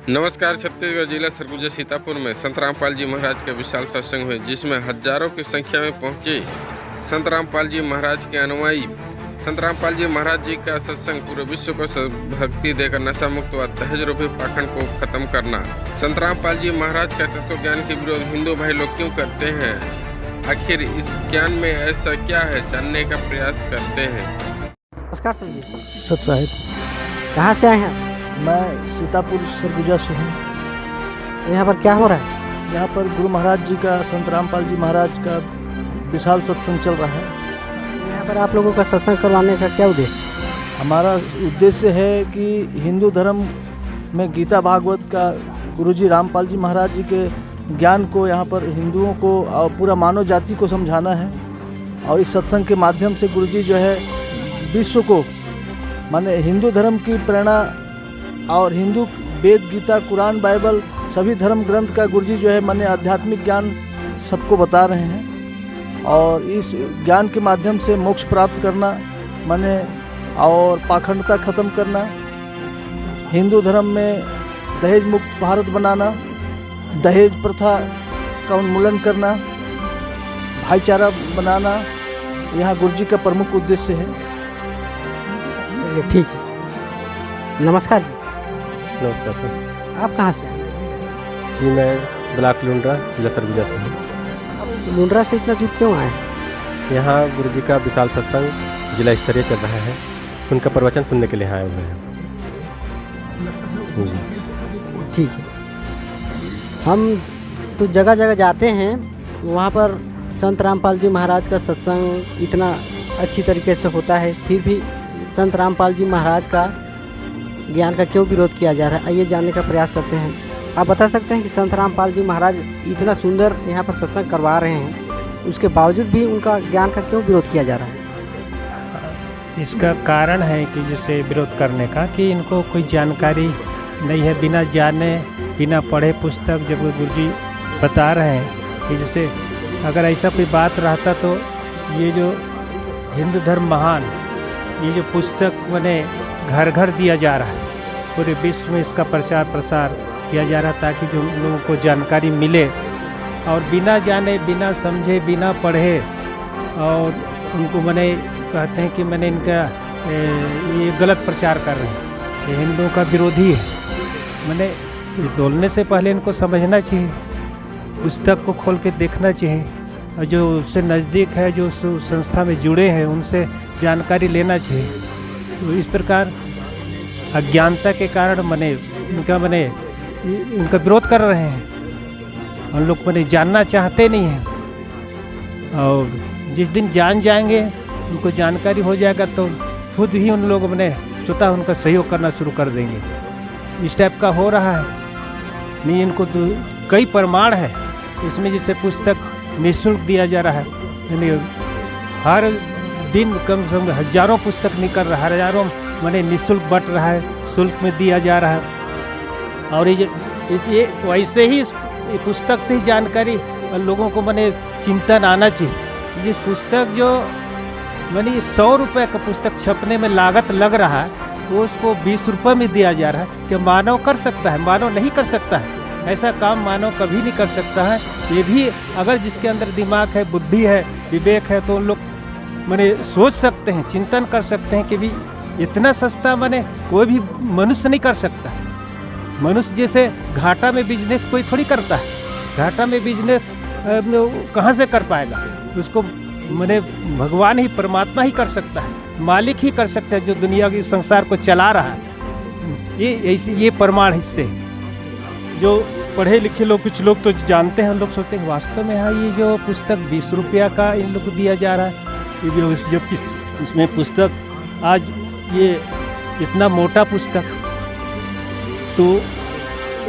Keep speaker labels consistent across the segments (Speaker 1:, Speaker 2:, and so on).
Speaker 1: नमस्कार। छत्तीसगढ़ जिला सरगुजा सीतापुर में संत रामपाल जी महाराज का विशाल सत्संग हुए, जिसमें हजारों की संख्या में पहुंचे संत रामपाल जी महाराज के अनुयायी। संत रामपाल जी महाराज जी का सत्संग पूरे विश्व को भक्ति देकर नशा मुक्त व दहेज रूपी पाखंड को खत्म करना। संत रामपाल जी महाराज का तत्व ज्ञान के विरोध हिंदू भाई लोग क्यों करते हैं? आखिर इस ज्ञान में ऐसा क्या है, जानने का प्रयास करते हैं।
Speaker 2: नमस्कार सर जी।
Speaker 3: सत साहिब,
Speaker 2: कहाँ से आए हैं?
Speaker 3: मैं सीतापुर सरगुजा से हूँ।
Speaker 2: यहाँ पर क्या हो रहा है?
Speaker 3: यहाँ पर गुरु महाराज जी का, संत रामपाल जी महाराज का विशाल सत्संग चल रहा है।
Speaker 2: यहाँ पर आप लोगों का सत्संग करवाने का क्या उद्देश्य?
Speaker 3: हमारा उद्देश्य है कि हिंदू धर्म में गीता भागवत का गुरुजी रामपाल जी महाराज जी के ज्ञान को यहाँ पर हिंदुओं को और पूरा मानव जाति को समझाना है। और इस सत्संग के माध्यम से गुरुजी जो है विश्व को, माने हिंदू धर्म की प्रेरणा और हिंदू वेद, गीता, कुरान, बाइबल सभी धर्म ग्रंथ का गुरुजी जो है माने आध्यात्मिक ज्ञान सबको बता रहे हैं। और इस ज्ञान के माध्यम से मोक्ष प्राप्त करना माने और पाखंडता खत्म करना, हिंदू धर्म में दहेज मुक्त भारत बनाना, दहेज प्रथा का उन्मूलन करना, भाईचारा बनाना, यहाँ गुरुजी का प्रमुख उद्देश्य है।
Speaker 2: चलिए ठीक है। नमस्कार जी।
Speaker 4: नमस्कार सर
Speaker 2: आप कहाँ से आए?
Speaker 4: जी, मैं ब्लॉक लुंड्रा जिला सरगुजा से हूँ।
Speaker 2: अब लुंड्रा से इतना दूर क्यों आए हैं?
Speaker 4: यहाँ गुरुजी का विशाल सत्संग जिला स्तरीय चल रहा है, उनका प्रवचन सुनने के लिए आए हुए हैं। जी
Speaker 2: ठीक है। हम तो जगह जगह जाते हैं, वहाँ पर संत रामपाल जी महाराज का सत्संग इतना अच्छी तरीके से होता है, फिर भी संत रामपाल जी महाराज का ज्ञान का क्यों विरोध किया जा रहा है, आइए जानने का प्रयास करते हैं। आप बता सकते हैं कि संत रामपाल जी महाराज इतना सुंदर यहाँ पर सत्संग करवा रहे हैं, उसके बावजूद भी उनका ज्ञान का क्यों विरोध किया जा रहा है?
Speaker 5: इसका कारण है कि जैसे विरोध करने का कि इनको कोई जानकारी नहीं है, बिना जाने बिना पढ़े पुस्तक जब गुरुजी बता रहे हैं कि जैसे अगर ऐसा कोई बात रहता तो ये जो हिंदू धर्म महान, ये जो पुस्तक मैंने घर घर दिया जा रहा है, पूरे विश्व में इसका प्रचार प्रसार किया जा रहा है ताकि जो लोगों को जानकारी मिले। और बिना जाने, बिना समझे, बिना पढ़े और उनको मैंने कहते हैं कि मैंने इनका ये गलत प्रचार कर रहे हैं, ये हिंदुओं का विरोधी है। मैंने बोलने से पहले इनको समझना चाहिए, पुस्तक को खोल के देखना चाहिए, और जो उससे नज़दीक है, जो उस संस्था में जुड़े हैं, उनसे जानकारी लेना चाहिए। तो इस प्रकार अज्ञानता के कारण इनका विरोध कर रहे हैं। हम लोग जानना चाहते नहीं हैं, और जिस दिन जान जाएंगे, उनको जानकारी हो जाएगा तो खुद ही उन लोग स्वतः उनका सहयोग करना शुरू कर देंगे। इस टाइप का हो रहा है। नहीं, इनको तो कई प्रमाण है इसमें, जैसे पुस्तक निःशुल्क दिया जा रहा है, यानी हर दिन कम से कम हजारों पुस्तक निकल रहा है, हजारों निःशुल्क बट रहा है, शुल्क में दिया जा रहा है। और ये वैसे ही इस पुस्तक से ही जानकारी लोगों को चिंतन आना चाहिए। जिस पुस्तक जो 100 रुपये का पुस्तक छपने में लागत लग रहा है, वो उसको 20 रुपये में दिया जा रहा है। कि मानव कर सकता है? मानव नहीं कर सकता है, ऐसा काम मानव कभी नहीं कर सकता है। ये भी अगर जिसके अंदर दिमाग है, बुद्धि है, विवेक है, तो उन लोग सोच सकते हैं, चिंतन कर सकते हैं कि भी इतना सस्ता कोई भी मनुष्य नहीं कर सकता। मनुष्य जैसे घाटा में बिजनेस कोई थोड़ी करता है, घाटा में बिजनेस कहाँ से कर पाएगा? उसको भगवान ही, परमात्मा ही कर सकता है, मालिक ही कर सकता है, जो दुनिया के संसार को चला रहा है। ये प्रमाण हिस्से जो पढ़े लिखे लोग, कुछ लोग तो जानते हैं, लोग सोचते हैं वास्तव में हाँ, ये जो पुस्तक 20 रुपया का इन लोग को दिया जा रहा है, जो इसमें पुस्तक आज ये इतना मोटा पुस्तक, तो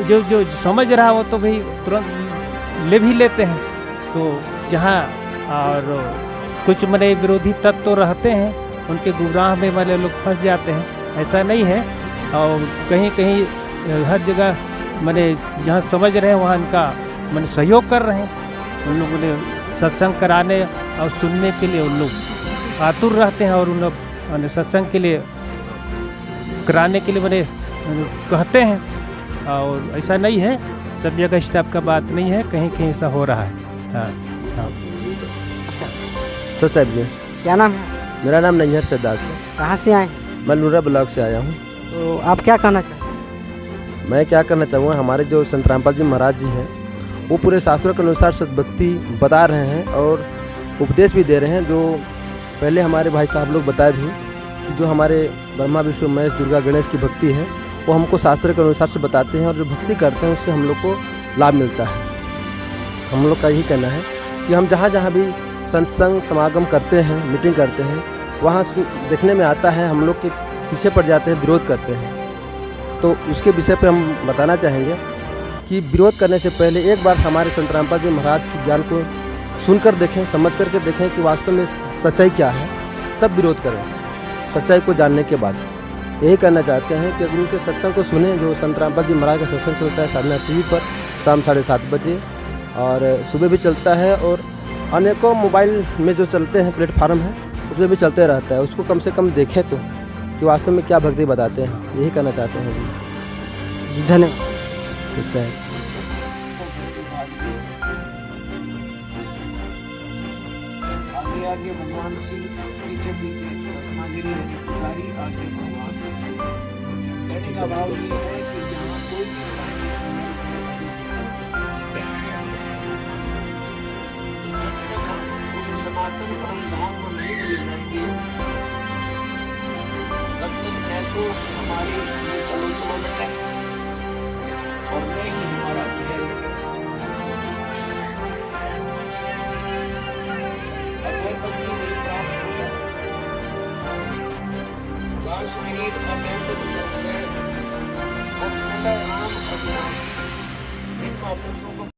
Speaker 5: जो समझ रहा वो तो भाई तुरंत ले भी लेते हैं। तो जहाँ और कुछ विरोधी तत्व तो रहते हैं, उनके गुमराह में लोग फंस जाते हैं, ऐसा नहीं है। और कहीं कहीं हर जगह जहाँ समझ रहे हैं वहाँ इनका सहयोग कर रहे हैं। उन लोगों सत्संग कराने और सुनने के लिए उन लोग आतुर रहते हैं, और उन लोग सत्संग के लिए कराने के लिए कहते हैं। और ऐसा नहीं है, सब जगह स्टाफ का बात नहीं है, कहीं कहीं ऐसा हो रहा है। हाँ हाँ।
Speaker 6: सर साहब जी,
Speaker 2: क्या नाम है?
Speaker 6: मेरा नाम नैहर सदास है।
Speaker 2: कहाँ से आए?
Speaker 6: मैं लूरा ब्लॉक से आया हूँ।
Speaker 2: तो आप क्या कहना चाहते हैं?
Speaker 6: मैं क्या करना चाहूँगा, हमारे जो संत रामपाल जी महाराज जी हैं वो पूरे शास्त्रों के अनुसार सद्भक्ति बता रहे हैं और उपदेश भी दे रहे हैं। जो पहले हमारे भाई साहब लोग बताए भी कि जो हमारे ब्रह्मा विष्णु महेश दुर्गा गणेश की भक्ति है वो हमको शास्त्र के अनुसार से बताते हैं और जो भक्ति करते हैं उससे हम लोग को लाभ मिलता है। हम लोग का यही कहना है कि हम जहाँ जहाँ भी सत्संग समागम करते हैं, मीटिंग करते हैं, वहाँ देखने में आता है हम लोग के पीछे पड़ जाते हैं, विरोध करते हैं। तो उसके विषय पे हम बताना चाहेंगे कि विरोध करने से पहले एक बार हमारे संत रामपाल जी महाराज की ज्ञान को सुनकर देखें, समझ करके देखें कि वास्तव में सच्चाई क्या है, तब विरोध करें। सच्चाई को जानने के बाद यही करना चाहते हैं कि उनके सत्संग को सुने। जो संत रामपाल जी महाराज का सत्संग चलता है साधना टीवी पर शाम 7:30 बजे और सुबह भी चलता है और अनेकों मोबाइल में जो चलते हैं प्लेटफार्म है उसमें भी चलते रहता है। उसको कम से कम देखें तो कि वास्तव में क्या भक्ति बताते हैं, यही करना चाहते हैं जी।
Speaker 2: धन्यवाद।
Speaker 6: ठीक है।
Speaker 7: आगे आगे भगवान शिव, पीछे पीछे समागिरी है पुजारी, आगे भगवान। कहने का भाव ये है कि जहाँ कोई जब तक हम उस सनातन परम धाम में नहीं मिल जाएंगे तब तक न तो हमारे ये चलो चलो मिटे और न ही हमारा प्यार मिटे। अगर पत्नी नहीं प्राप्त हो लाश मिनीट अमेरिकन से और राम अविनाशी इन महापुरुषों को